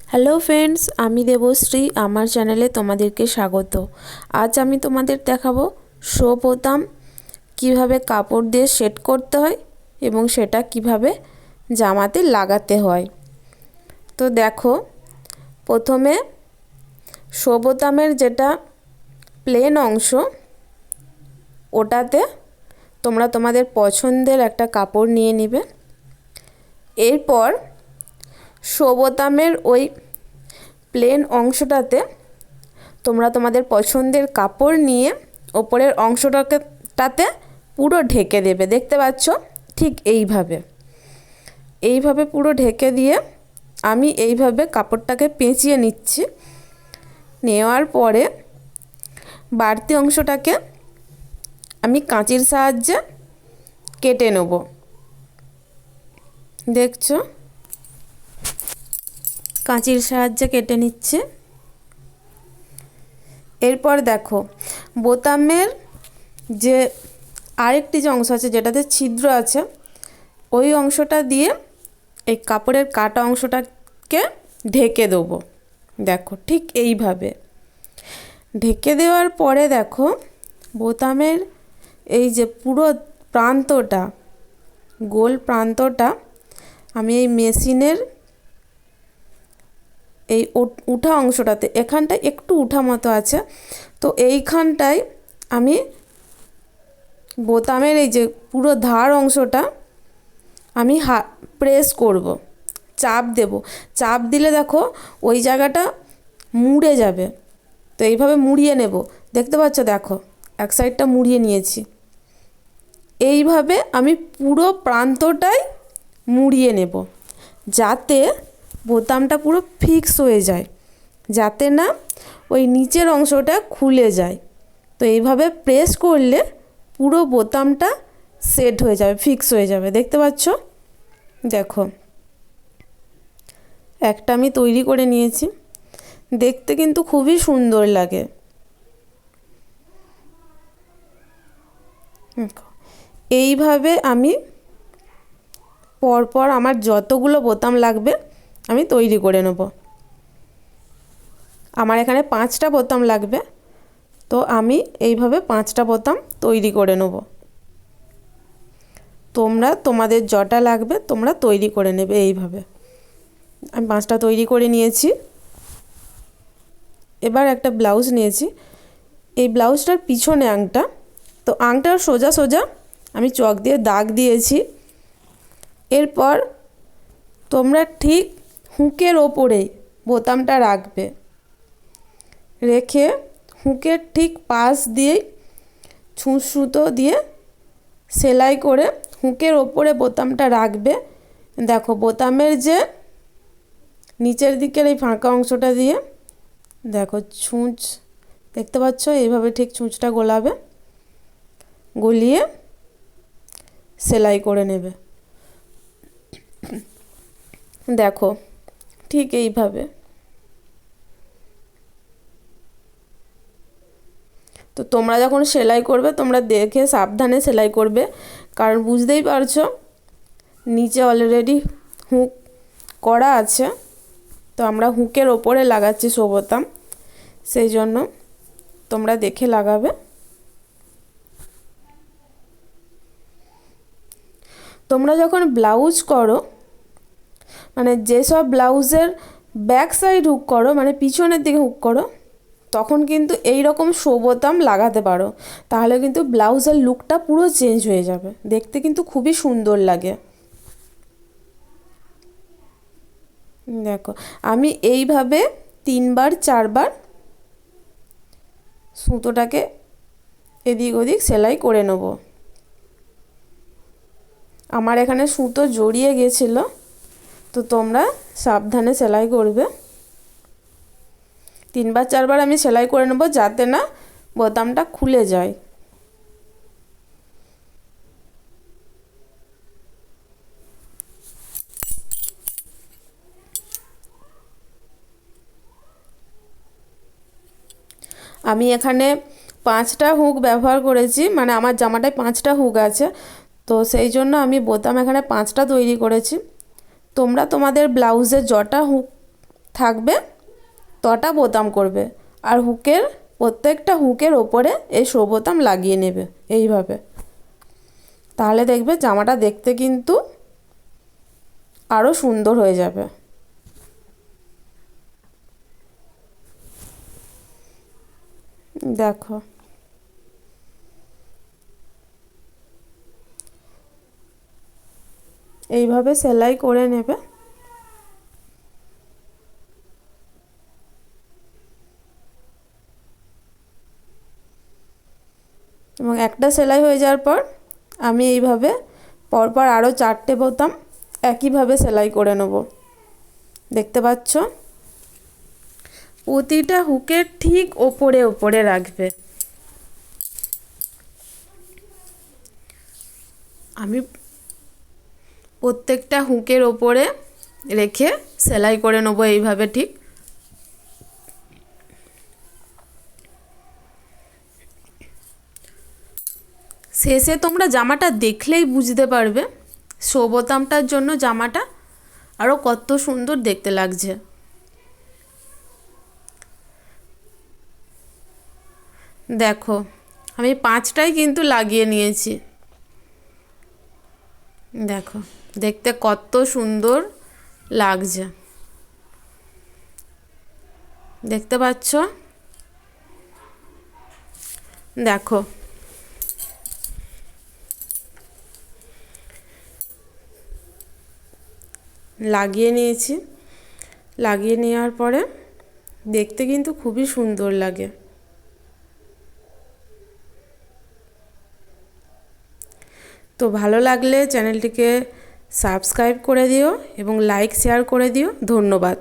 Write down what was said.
Hello friends, আমি দেবশ্রী। আমার চ্যানেলে তোমাদেরকে স্বাগত। আজ আমি তোমাদের দেখাবো শো বোতাম কীভাবে কাপড় দিয়ে সেট করতে হয় এবং সেটা কিভাবে জামাতে লাগাতে হয়। তো দেখো, প্রথমে শো বোতামের যেটা প্লেন অংশ, ওটাতে তোমরা তোমাদের পছন্দের একটা কাপড় নিয়ে নিবে। এরপর শো বোতামের ওই প্লেন অংশটাতে তোমরা তোমাদের পছন্দের কাপড় নিয়ে ওপরের অংশটাতে পুরো ঢেকে দেবে। দেখতে পাচ্ছ, ঠিক এইভাবে পুরো ঢেকে দিয়ে আমি এইভাবে কাপড়টাকে পেঁচিয়ে নিচ্ছি। নেওয়ার পরে বাড়তি অংশটাকে আমি কাঁচির সাহায্যে কেটে নেব। দেখছো, কাঁচির সাহায্যে কেটে নিচ্ছে। এরপর দেখো, বোতামের যে আরেকটি যে অংশ আছে, যেটাতে ছিদ্র আছে, ওই অংশটা দিয়ে এই কাপড়ের কাটা অংশটাকে ঢেকে দেবো। দেখো, ঠিক এইভাবে ঢেকে দেওয়ার পরে দেখো, বোতামের এই যে পুরো প্রান্তটা, গোল প্রান্তটা আমি এই মেশিনের এই উঠা অংশটাতে, এখানটায় একটু উঠা মতো আছে, তো এইখানটায় আমি বোতামের এই যে পুরো ধার অংশটা আমি প্রেস করব, চাপ দেব। চাপ দিলে দেখো ওই জায়গাটা মুড়ে যাবে। তো এইভাবে মুড়িয়ে নেব। দেখতে পাচ্ছ, দেখো এক সাইডটা মুড়িয়ে নিয়েছি। এইভাবে আমি পুরো প্রান্তটাই মুড়িয়ে নেব, যাতে বোতামটা পুরো ফিক্স হয়ে যায়, যাতে না ওই নিচের অংশটা খুলে যায়। তো এইভাবে প্রেস করলে পুরো বোতামটা সেট হয়ে যাবে, ফিক্স হয়ে যাবে। দেখতে পাচ্ছ, দেখো একটা আমি তৈরি করে নিয়েছি। দেখতে কিন্তু খুবই সুন্দর লাগে। এইভাবে আমি পরপর আমার যতগুলো বোতাম লাগবে আমি তৈরি করে নেব। আমার এখানে 5টা বোতাম লাগবে, তো আমি এইভাবে 5টা বোতাম তৈরি করে নেব। তোমরা তোমাদের যটা লাগবে তোমরা তৈরি করে নেবে। এইভাবে আমি 5টা তৈরি করে নিয়েছি। এবার একটা ব্লাউজ নিয়েছি। এই ব্লাউজটার পিছনে আংটা, তো আংটার সোজা সোজা আমি চক দিয়ে দাগ দিয়েছি। এরপর তোমরা ঠিক হুকের ওপরেই বোতামটা রাখবে, রেখে হুকের ঠিক পাশ দিয়েই ছুঁচ সুতো দিয়ে সেলাই করে হুকের ওপরে বোতামটা রাখবে। দেখো, বোতামের যে নিচের দিকের এই ফাঁকা অংশটা দিয়ে দেখো ছুঁচ, দেখতে পাচ্ছ, এইভাবে ঠিক ছুঁচটা গোলাবে, গলিয়ে সেলাই করে নেবে। দেখো, ঠিক এইভাবে। তো তোমরা যখন সেলাই করবে তোমরা দেখে সাবধানে সেলাই করবে, কারণ বুঝতেই পারছো নিচে অলরেডি হুক করা আছে। তো আমরা হুকের ওপরে লাগাচ্ছি শো বোতাম, সেই জন্য তোমরা দেখে লাগাবে। তোমরা যখন ব্লাউজ করো, মানে যেসব ব্লাউজের ব্যাক সাইড হুক করো, মানে পিছনের দিকে হুক করো, তখন কিন্তু এই রকম শো বোতাম লাগাতে পারো। তাহলে কিন্তু ব্লাউজের লুকটা পুরো চেঞ্জ হয়ে যাবে, দেখতে কিন্তু খুবই সুন্দর লাগে। দেখো, আমি এইভাবে 3বার 4বার সুতোটাকে এদিক ওদিক সেলাই করে নেব। আমার এখানে সুতো জড়িয়ে গেছিলো, তো তোমরা সাবধানে সেলাই করবে। 3বার 4বার আমি সেলাই করে নেব, যাতে না বোতামটা খুলে যায়। আমি এখানে 5টা হুক ব্যবহার করেছি, মানে আমার জামাটায় 5টা হুক আছে, তো সেই জন্য আমি বোতাম এখানে 5টা তৈরি করেছি। তোমরা তোমাদের ব্লাউজে যটা হুক থাকবে তটা বোতাম করবে, আর প্রত্যেকটা হুকের ওপরে এই শো বোতাম লাগিয়ে নেবে এইভাবে। তাহলে দেখবে জামাটা দেখতে কিন্তু আরও সুন্দর হয়ে যাবে। দেখো এইভাবে সেলাই করে নেবে। এবং একটা সেলাই হয়ে যাওয়ার পর আমি এইভাবে পরপর আরও 4টে বোতাম একইভাবে সেলাই করে নেব। দেখতে পাচ্ছ, প্রতিটা হুকের ঠিক ওপরে ওপরে রাখবে। আমি প্রত্যেকটা হুকের ওপরে রেখে সেলাই করে নেব এইভাবে ঠিক। শেষে তোমরা জামাটা দেখলেই বুঝতে পারবে শো বোতামটার জন্য জামাটা আরও কত সুন্দর দেখতে লাগছে। দেখো আমি 5টাই কিন্তু লাগিয়ে নিয়েছি। দেখো দেখতে কত সুন্দর লাগছে, দেখতে পাচ্ছ? দেখো লাগিয়ে নিয়েছি। লাগিয়ে নেওয়ার পরে দেখতে কিন্তু খুবই সুন্দর লাগে। তো ভালো লাগলে চ্যানেলটিকে সাবস্ক্রাইব করে দিও এবং লাইক শেয়ার করে দিও। ধন্যবাদ।